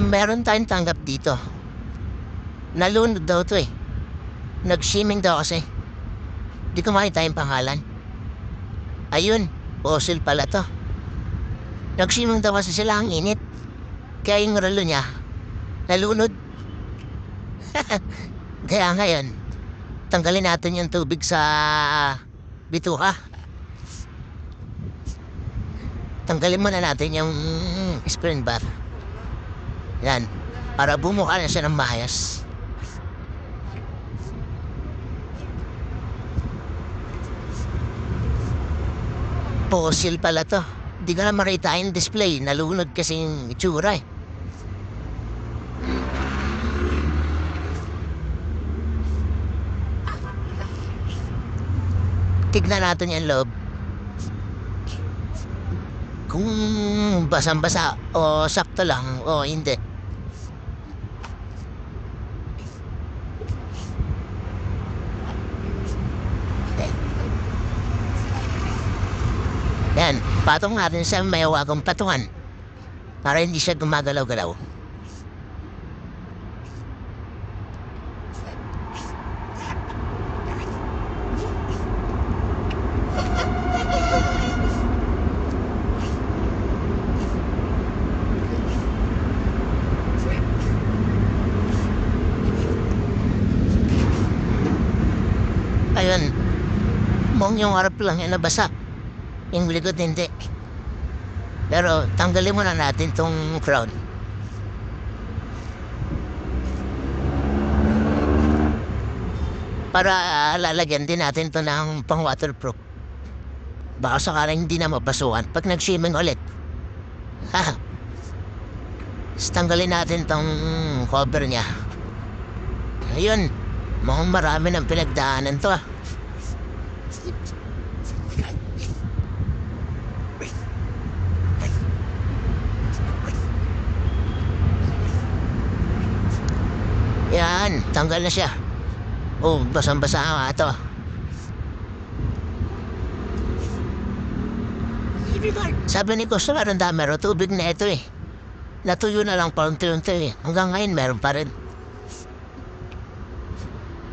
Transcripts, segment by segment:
Meron tayong tanggap dito. Nalunod daw to eh. Nag-swimming daw kasi. Di ko makita yung pangalan. Ayun, fossil pala to. Nag-swimming daw kasi sila, ang init. Kaya yung relo niya, nalunod. Kaya ngayon, tanggalin natin yung tubig sa bituka. Tanggalin muna natin yung spring bar. Yan, para bumuka na siya ng maayos. Fossil pala to. Di ko na makita yung display. Nalunod kasi yung itsura eh. Tignan natin yung loob. Kung basang-basa o sakto lang o hindi. Yan, patong natin sa may wagang patungan para hindi siya gumagalaw-galaw. Ayun, mong yung harap lang yung nabasa. Yung likod hindi. Pero tanggalin muna natin tong crown. Para lalagyan din natin to ng pang waterproof. Baka sakaling hindi na mapasukan pag nag-swimming ulit. Ha. Tanggalin natin tong cover niya. Ayun, mukhang marami ng pinagdaanan to ah. Yan, tanggal na siya. Oh, basang-basa nga ito. Sabi ni customer, ang dami raw tubig na ito eh. Natuyo na lang paunti-unti eh. Hanggang ngayon meron pa rin.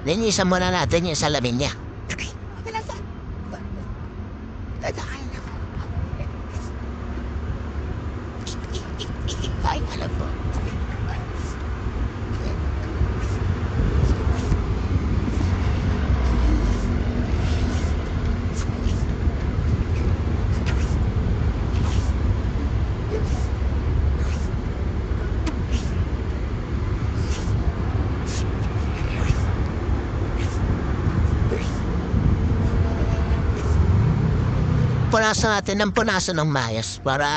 Linisan muna natin yung salamin niya. Ay, alam po. Punasan natin ng punasan ng mayas para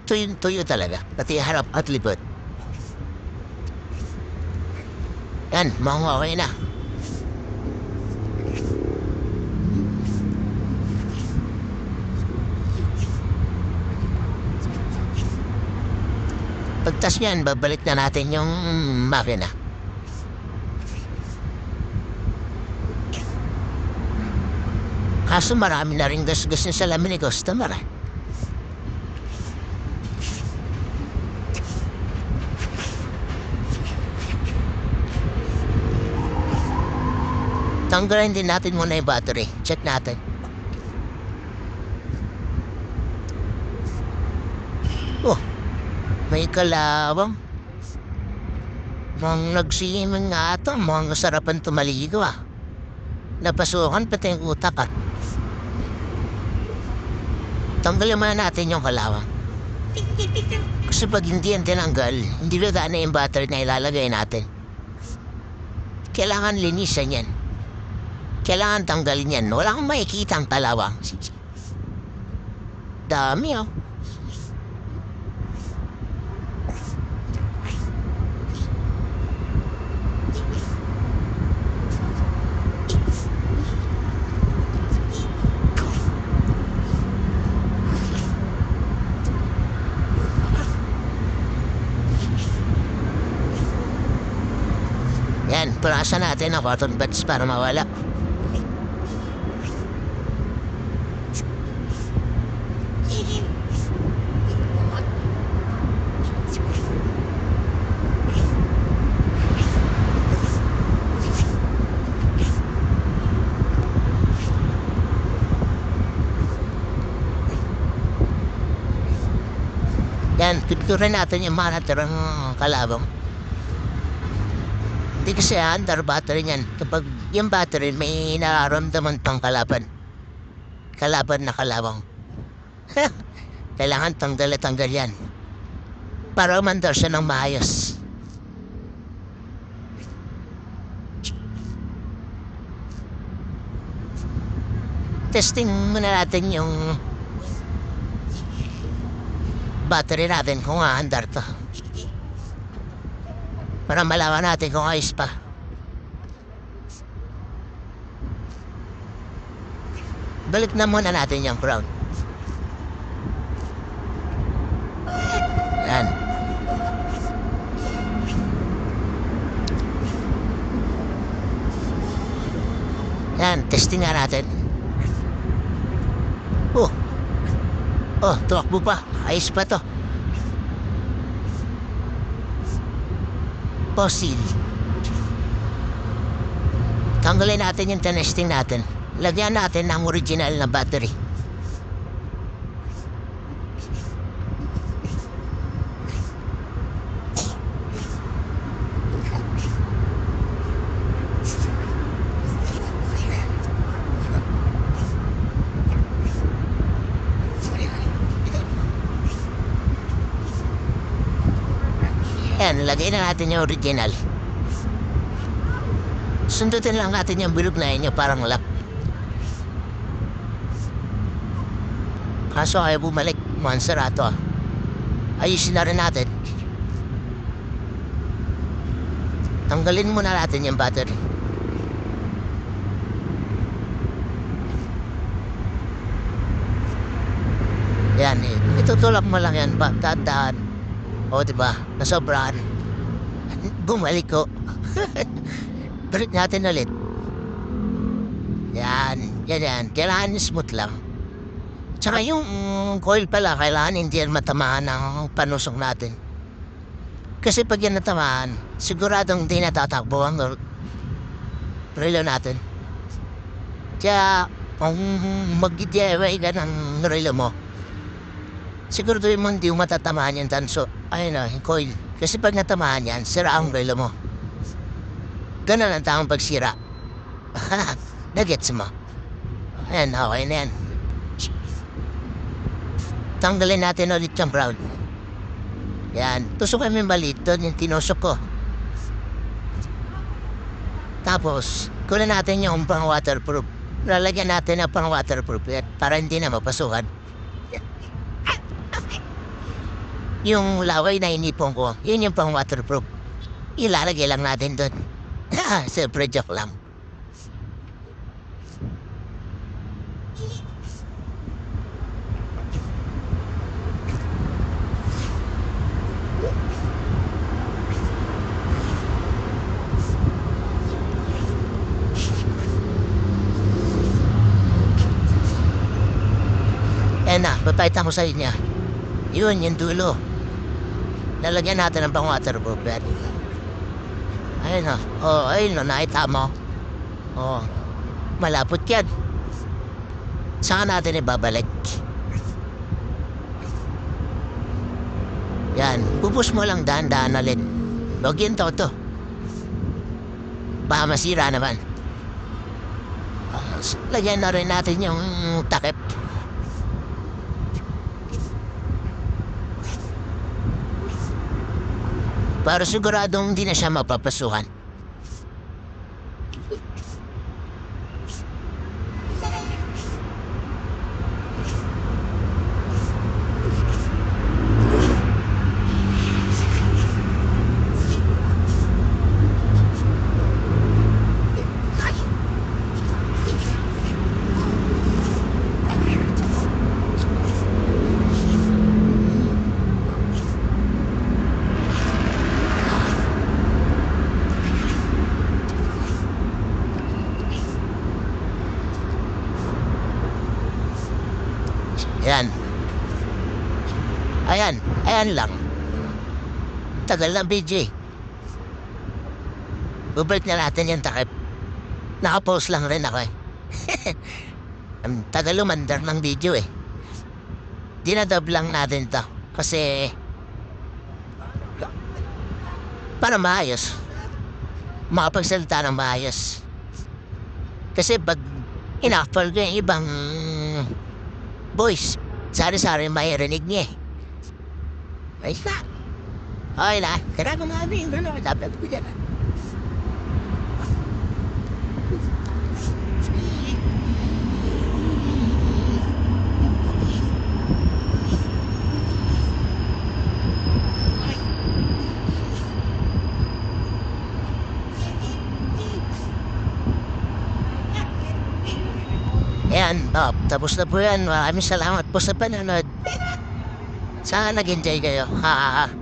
tuyo talaga. Pati harap at likod. Yan, mukhang okay na. Pagtas niyan, babalik na natin yung makina. Kaso marami na rin gasgas yung salamin ni customer eh. Tanggalin din natin muna yung battery. Check natin. Oh, may kalawang. Mukhang nagsiming nga ito. Mukhang sarapan tumaligo ah. Napasukan pati yung utak ah. Tanggalin muna natin yung kalawang. Kasi pag hindi yan tinanggal, hindi gagana yung battery na ilalagay natin. Kailangan linisan yan. Kailangan tanggalin yan. Wala kang makikita ang kalawang. Dami oh. Yan, punasan natin ang cotton buds para mawala. Yan, picturean natin yung mga natirang kalabang. Hindi kasi under battery niyan. Kapag yung battery may nararamdaman pang kalaban. Kalaban na kalabang. Kailangan tanggal yan. Para umandar siya ng maayos. Testing muna natin yung battery natin kung aandar to. Para malaman natin kung ayos pa. Balik na muna natin yung crown. Yan. Yan, testing nga natin. Tumakbo pa. Ayos pa to. Fossil. Tanggalin natin yung testing natin. Lagyan natin ng original na battery. Yan, lagay na natin yung original. Sundutin lang natin yung bilog na inyo parang lock. Kaso ayaw bumalik, monster ato. Ayusin na rin natin. Tanggalin muna natin yung battery. Yan, itutulak mo lang yan, dahan-dahan. O, diba? Nasobrahan. Bumalik ko. Balik natin ulit. Yan. Kailangan smooth lang. Tsaka yung coil pala, kailangan hindi yan matamaan ng panusok natin. Kasi pag yan natamaan, siguradong hindi natatakbo ang relo natin. Kaya, kung mag-DIY ka ng relo mo, siguro mo hindi mo matatamaan yung tanso. Ayun na, yung coil. Kasi pag natamaan yan, sira ang relo mo. Ganun ang tamang pagsira. Nagets mo. Ayan, okay na yan. Tanggalin natin ulit yung brown. Yan, tusukin mo yung maliit doon, yung tinusok ko. Tapos, kunin natin yung pang waterproof. Lalagyan natin ang pang waterproof para hindi na mapasukan. Yung laway na inipon ko, yun yung pang waterproof. Ilalagay lang natin doon. Siyempre joke lang. Ayan na, papayta ko sa inyo. Yun, yung dulo. Lalagyan natin ng pang waterproof yan. Ayun o. Ayun o, nakita mo. Malapot yan. Saan natin ibabalik? Yan, pupus mo lang dahan-dahan ulit. Huwag yun to. Baka masira naman. Lagyan na rin natin yung takip. Para siguradong hindi na siya mapapasukan. Yan. Ayan lang. Tagal ng video eh. Bubalik na natin yung takip. Nakapost lang rin ako eh. Ang tagal umandar ng video eh. Dinadab lang natin to. Kasi para maayos. Makapagsalita ng maayos. Kasi pag in-offer ko yung ibang voice, sari-sari maririnig niya eh. Ayos na. Okay na. Kaya kung namin yung gano'n, dapat ko dyan. Ayan, tapos na po yan. Maraming salamat po sa panonood. Sana nag-enjoy kayo. Ha, ha, ha.